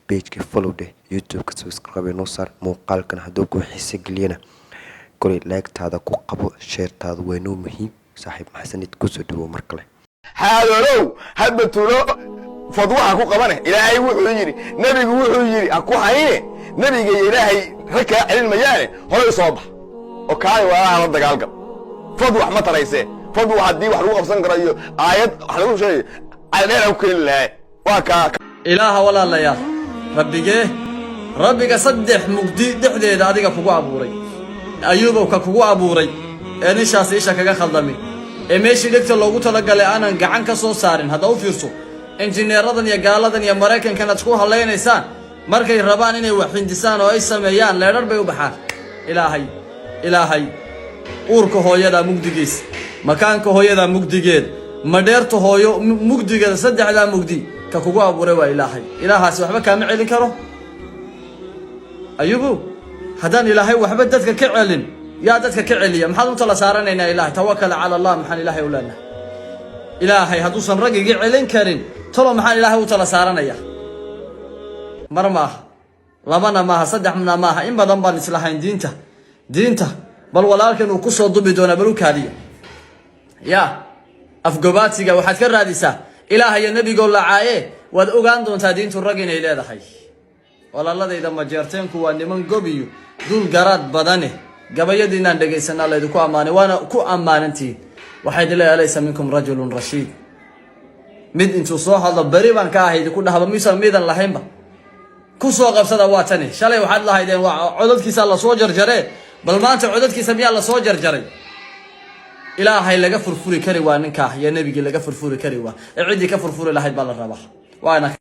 page follow ده YouTube subscribe noo saar muuqaalkan hadduu ku xiiso geliyana kori like taada ku qabo share taada waa inoo muhiim saaxiib maxsanid ku soo dhawo mar kale haadalow hadbatulo fadwaha ku qabane ilaahay wuxuu yiri nabigu wuxuu yiri aku hayne nabiga ilaahay raka cilin mayaane hore soo bax oo kaay waa la dagaalgal fadwa ma tarayse fadwa hadii wax lagu qabsan karayo aayad wax lagu sheegay ayadana ku keenay waa ka ilaaha walaalayaal rabbiga saddex mugdi dhexdeeda adiga kugu abuuray ayuub ka kugu abuuray nishaas isha kaga khaldamay meeshii dhigta loogu talagalay aanan gacan ka soo saarin hada u fiirso injineeradan iyo gaaladan iyo mareykankan aad ku haleynaysan markay rabaan inay wax hindisaan oo ay sameeyaan leedar bay u baxaan ilaahay uurka hooyada mugdigiis makaanka hooyada mugdigeed madheerta hooyo mugdigeeda saddexda mugdi ka kugu abuuray waa ilaahaas waxba kaama celin karo ayubu haddaan ilaahay waxba dadka ka celin yaa dadka ka celiya maxaad u tala saaranaynaa ilaahay tawakkal ala allah maxaan ilaahay u leenahay ilaahay hadduusan raggiga celin karin talo maxaan ilaahay u tala saaranaya mar maaha labana maaha saddexna maaha in badan baan islahayn diinta bal walaalkan uu ku soo dubi doonaa bal u kaadiya yaa afgobaadsiga waxaad ka raadisaa ilaahay iyo nabigoo lacaaye waad ogaan doontaa diintu rag inay leedahay walaaladayda ma jeerteenku waa niman gobiyo dul garaad badane gabayadiinaan dhegaysanaa laydinku ammaanay waana ku ammaanantiin waxayd leeyahay laysa minkum rajulun rashiid mid intuu soo hadlo bari baan ka ahayd ku dhahaba miidan lahaynba ku soo qabsada waa tani shalay waxaad lahaydeen waa codadkiisa la soo jarjaree bal maanta codadkiisa miyaa la soo jarjaray ilaahay laga furfuri kari waa ninka ya nabigi laga furfuri kari waa cidii ka furfuri lahayd baa la rabaa waana